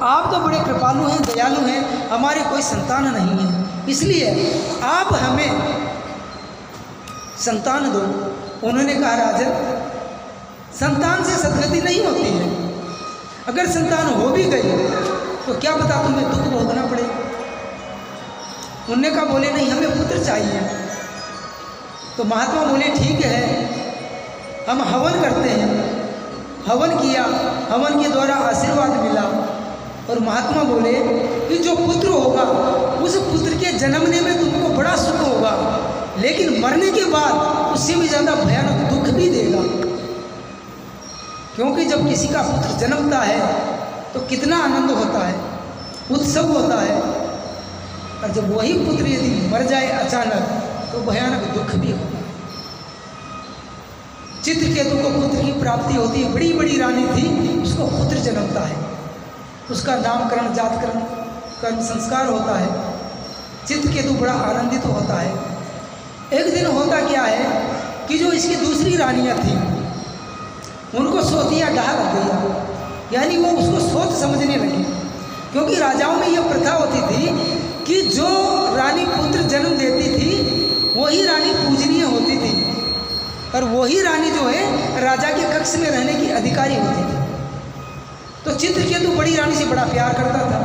आप तो बड़े कृपालु हैं, दयालु हैं, हमारे कोई संतान नहीं है, इसलिए आप हमें संतान दो। उन्होंने कहा राजन, संतान से सदगति नहीं होती है, अगर संतान हो भी गई तो क्या पता तुम्हें दुख भोगना पड़े। उन्होंने कहा बोले नहीं, हमें पुत्र चाहिए। तो महात्मा बोले ठीक है, हम हवन करते हैं। हवन किया, हवन के द्वारा आशीर्वाद मिला और महात्मा बोले कि जो पुत्र होगा उस पुत्र के जन्मने में तुमको बड़ा सुख होगा, लेकिन मरने के बाद उससे भी ज़्यादा भयानक दुख भी देगा। क्योंकि जब किसी का पुत्र जन्मता है तो कितना आनंद होता है, उत्सव होता है, और जब वही पुत्र यदि मर जाए अचानक तो भयानक दुख भी होगा। चित्रकेतु को पुत्र की प्राप्ति होती है, बड़ी बड़ी रानी थी, उसको पुत्र जन्मता है, उसका नामकरण जातकरण कर्म संस्कार होता है। चित्रकेतु बड़ा आनंदित होता है। एक दिन होता क्या है कि जो इसकी दूसरी रानियां थी उनको सोतिया डाह लग गया, यानी वो उसको सोच समझने लगी। क्योंकि राजाओं में यह प्रथा होती थी कि जो रानी पुत्र जन्म देती थी वही रानी पूजनीय होती थी, और वही रानी जो है राजा के कक्ष में रहने की अधिकारी होती थी। तो चित्रकेतु बड़ी रानी से बड़ा प्यार करता था,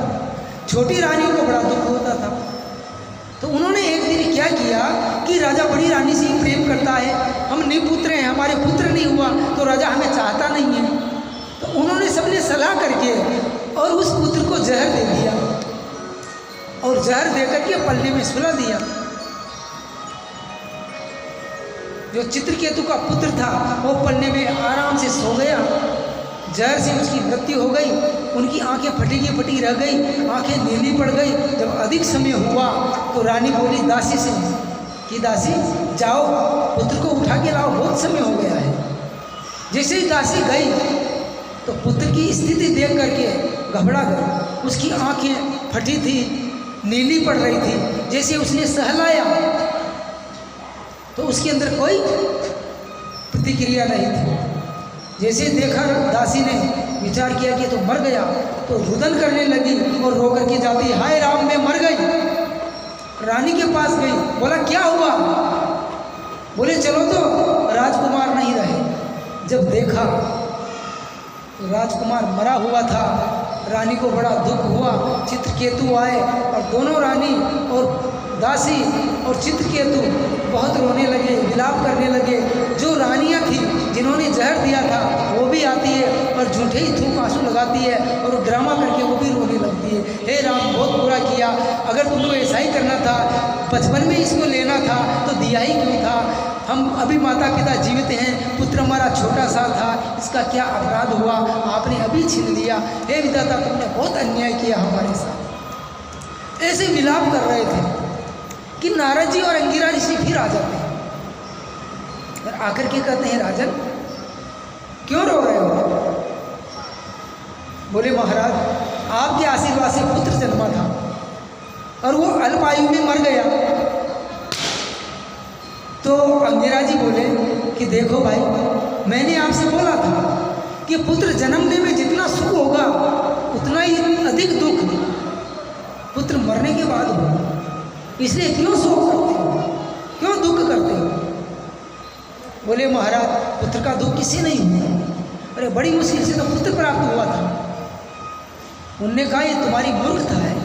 छोटी रानियों को बड़ा दुख होता था। तो उन्होंने एक दिन क्या किया कि राजा बड़ी रानी से ही प्रेम करता है, हम निपुत्र हैं, हमारे पुत्र नहीं हुआ तो राजा हमें चाहता नहीं है। तो उन्होंने सबने सलाह करके और उस पुत्र को जहर दे दिया, और जहर दे करके पल्ले में सुला दिया। जो चित्रकेतु का पुत्र था वो पलने में आराम से सो गया, जहर से उसकी मृत्यु हो गई। उनकी आंखें फटी की फटी रह गई, आंखें नीली पड़ गई। जब अधिक समय हुआ तो रानी बोली दासी से कि दासी जाओ पुत्र को उठा के लाओ, बहुत समय हो गया है। जैसे ही दासी गई तो पुत्र की स्थिति देख करके घबरा गई, उसकी आंखें फटी थी, नीली पड़ रही थी। जैसे उसने सहलाया तो उसके अंदर कोई प्रतिक्रिया नहीं थी। जैसे देखा दासी ने विचार किया कि तो मर गया, तो रुदन करने लगी और रो करके जाती, हाय राम मैं मर गई। रानी के पास गई, बोला क्या हुआ? बोले चलो तो राजकुमार नहीं रहे। जब देखा तो राजकुमार मरा हुआ था। रानी को बड़ा दुख हुआ। चित्रकेतु आए और दोनों रानी और दासी और चित्रकेतु बहुत रोने लगे, विलाप करने लगे। जो रानियां थी जिन्होंने जहर दिया था वो भी आती है और झूठे ही थूक आंसू लगाती है और ड्रामा करके वो भी रोने लगती है। हे राम बहुत बुरा किया, अगर तुमको ऐसा ही करना था, बचपन में इसको लेना था तो दिया ही क्यों था? हम अभी माता पिता जीवित हैं, पुत्र हमारा छोटा सा था, इसका क्या अपराध हुआ, आपने अभी छीन लिया। हे विधाता तुमने बहुत अन्याय किया हमारे साथ। ऐसे विलाप कर रहे थे कि नारद जी और अंगिरा ऋषि फिर आ जाते हैं और आकर के कहते हैं राजन क्यों रो रहे हो? बोले महाराज आपके आशीर्वाद से पुत्र जन्मा था और वो अल्पायु में मर गया। तो अंगिरा जी बोले कि देखो भाई मैंने आपसे बोला था कि पुत्र जन्मने में जितना सुख होगा उतना ही अधिक दुख पुत्र मरने के बाद होगा, इसलिए क्यों शोक करते हो, क्यों दुख करते हो? बोले महाराज पुत्र का दुख किसी नहीं हुआ, अरे बड़ी मुश्किल से तो पुत्र प्राप्त हुआ था। उनने कहा ये तुम्हारी मूर्खता है,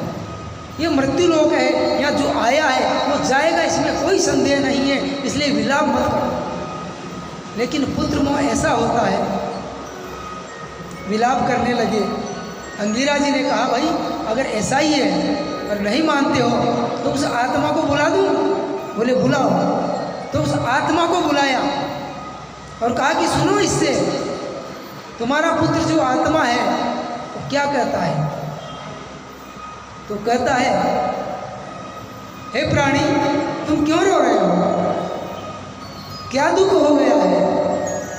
ये मृत्यु लोक है, यहाँ जो आया है वो जाएगा, इसमें कोई संदेह नहीं है, इसलिए विलाप मत करो। लेकिन पुत्र मोह ऐसा होता है, विलाप करने लगे। अंगिरा जी ने कहा भाई अगर ऐसा ही है और नहीं मानते हो तो उस आत्मा को बुला दूँ? बोले बुलाओ। तो उस आत्मा को बुलाया और कहा कि सुनो इससे तुम्हारा पुत्र जो आत्मा है वो क्या कहता है? तो कहता है हे प्राणी तुम क्यों रो रहे हो, क्या दुख हो गया है?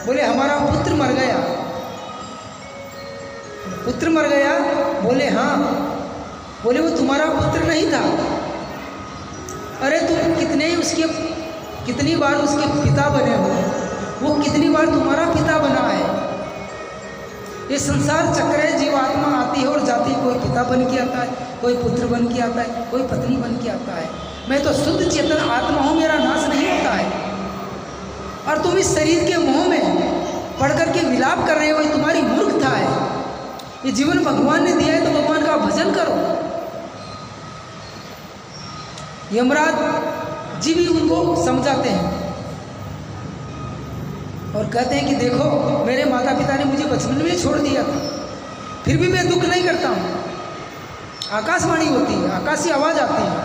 बोले हमारा पुत्र मर गया। पुत्र मर गया? बोले हाँ। बोले वो तुम्हारा पुत्र नहीं था? अरे तुम कितनी बार उसके पिता बने हो, वो कितनी बार तुम्हारा पिता बना है। ये संसार चक्र है, जीवात्मा आती है और जाती है, कोई पिता बन के आता है, कोई पुत्र बन के आता है, कोई पत्नी बन के आता है। मैं तो शुद्ध चेतन आत्मा हूँ, मेरा नाश नहीं होता है। और तुम इस शरीर के मोह में पढ़ करके विलाप कर रहे हो, ये तुम्हारी मूर्खता है। ये जीवन भगवान ने दिया है तो भगवान का भजन करो। यमराज जी भी उनको समझाते हैं और कहते हैं कि देखो, मेरे माता पिता ने मुझे बचपन में छोड़ दिया था, फिर भी मैं दुख नहीं करता हूँ। आकाशवाणी होती है, आकाशीय आवाज आती है।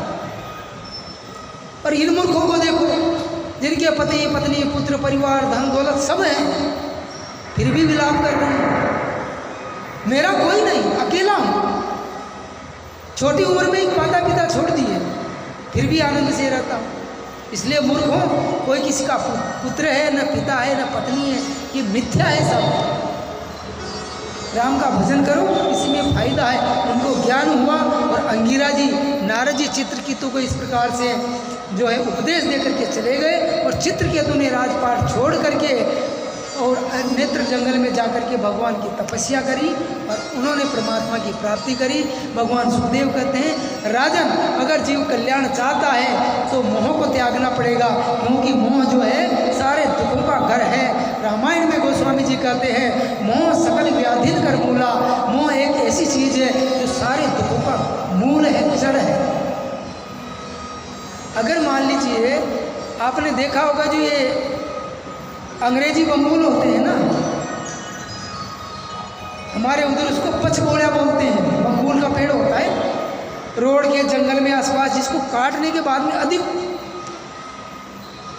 और इन मूर्खों को देखो, जिनके पति पत्नी पुत्र परिवार धन दौलत सब है, फिर भी विलाप कर रहे हैं। मेरा कोई नहीं, अकेला हूँ। छोटी उम्र में एक माता पिता छोड़ दिए, फिर भी आनंद से रहता हूँ। इसलिए मूर्ख हो, कोई किसी का पुत्र है, न पिता है, न पत्नी है, ये मिथ्या है सब। राम का भजन करो, इसमें फायदा है। उनको ज्ञान हुआ और अंगिरा जी, नारद जी चित्रकेतु को इस प्रकार से जो है उपदेश दे करके चले गए। और चित्रकेतु ने राजपाट छोड़ करके और नेत्र जंगल में जाकर के भगवान की तपस्या करी और उन्होंने परमात्मा की प्राप्ति करी। भगवान सुखदेव कहते हैं, राजन अगर जीव कल्याण चाहता है तो मोह को त्यागना पड़ेगा, क्योंकि मोह जो है सारे दुखों का घर है। रामायण में गोस्वामी जी कहते हैं, मोह सकल व्याधिन कर मूला। मोह एक ऐसी चीज है जो सारे दुखों का मूल है, जड़ है। अगर मान लीजिए आपने देखा होगा, जो ये अंग्रेजी बम्बूल होते हैं ना, हमारे उधर उसको पचगोड़ा बोलते हैं। बम्बूल का पेड़ होता है रोड के जंगल में आसपास, जिसको काटने के बाद में अधिक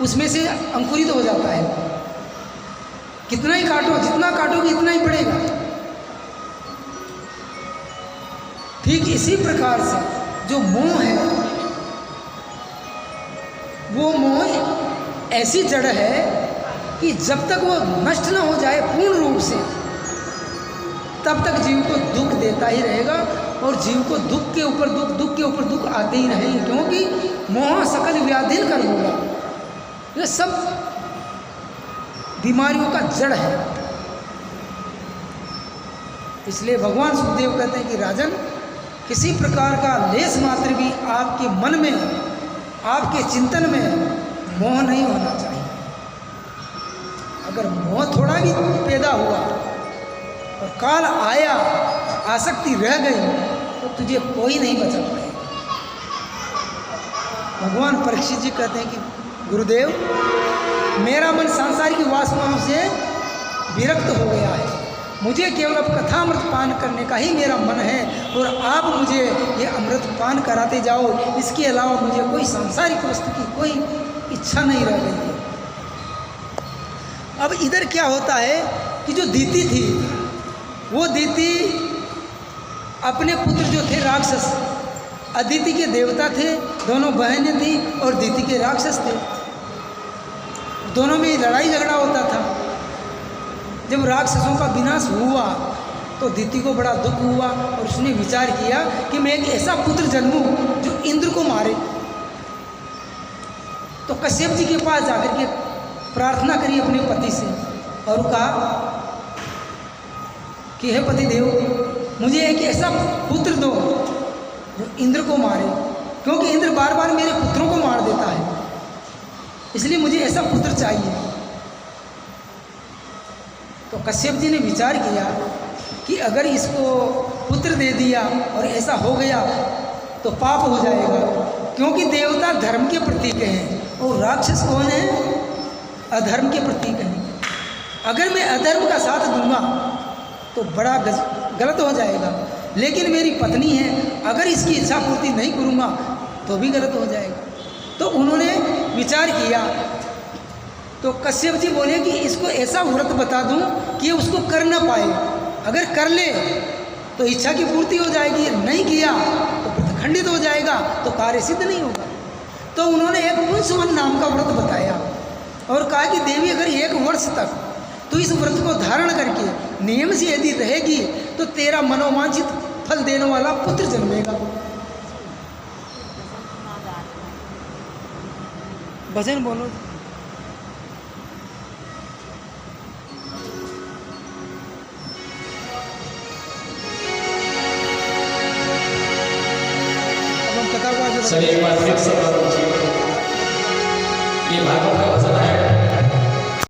उसमें से अंकुरित हो जाता है। कितना ही काटो, जितना काटोगे इतना ही पड़ेगा। ठीक इसी प्रकार से जो मोह है, वो मोह ऐसी जड़ है कि जब तक वो नष्ट ना हो जाए पूर्ण रूप से, तब तक जीव को दुख देता ही रहेगा। और जीव को दुख के ऊपर दुख, दुख के ऊपर दुख आते ही रहेंगे, क्योंकि मोह सकल व्याधिन कर होगा। ये सब बीमारियों का जड़ है। इसलिए भगवान सुखदेव कहते हैं कि राजन, किसी प्रकार का लेस मात्र भी आपके मन में, आपके चिंतन में मोह नहीं होना चाहिए। अगर मोह थोड़ा भी पैदा हुआ और काल आया, आसक्ति रह गई, तो तुझे कोई नहीं बचा पाएगा। भगवान परीक्षित जी कहते हैं कि गुरुदेव, मेरा मन सांसारिक वासनाओं से विरक्त हो गया है। मुझे केवल अब कथामृत पान करने का ही मेरा मन है, और आप मुझे ये अमृत पान कराते जाओ। इसके अलावा मुझे कोई सांसारिक वस्तु की कोई इच्छा नहीं रह गई है। अब इधर क्या होता है कि जो दीति थी, वो दीति अपने पुत्र जो थे राक्षस, अदिति के देवता थे, दोनों बहनें थी और दीति के राक्षस थे। दोनों में लड़ाई झगड़ा होता था। जब राक्षसों का विनाश हुआ तो दीति को बड़ा दुख हुआ और उसने विचार किया कि मैं एक ऐसा पुत्र जन्मूं जो इंद्र को मारे। तो कश्यप जी के पास जाकर के प्रार्थना करी अपने पति से और कहा कि हे पति देव, मुझे एक ऐसा पुत्र दो जो इंद्र को मारे, क्योंकि इंद्र बार बार मेरे पुत्रों को मार देता है, इसलिए मुझे ऐसा पुत्र चाहिए। तो कश्यप जी ने विचार किया कि अगर इसको पुत्र दे दिया और ऐसा हो गया तो पाप हो जाएगा, क्योंकि देवता धर्म के प्रतीक हैं और राक्षस कौन है? अधर्म के प्रतीक हैं। अगर मैं अधर्म का साथ दूंगा तो बड़ा गलत हो जाएगा, लेकिन मेरी पत्नी है, अगर इसकी इच्छा पूर्ति नहीं करूँगा तो भी गलत हो जाएगा। तो उन्होंने विचार किया। तो कश्यप जी बोले कि इसको ऐसा व्रत बता दूं कि उसको कर ना पाए। अगर कर ले तो इच्छा की पूर्ति हो जाएगी, नहीं किया तो व्रत खंडित हो जाएगा, तो कार्य सिद्ध नहीं होगा। तो उन्होंने एक पुंसवन नाम का व्रत बताया और कहा कि देवी, अगर 1 वर्ष तक तो इस व्रत को धारण करके नियम से यदि रहेगी तो तेरा मनोवांछित फल देने वाला पुत्र जन्मेगा। भजन बोलो। से सभी एक बार फिर से ये भागवत का भजन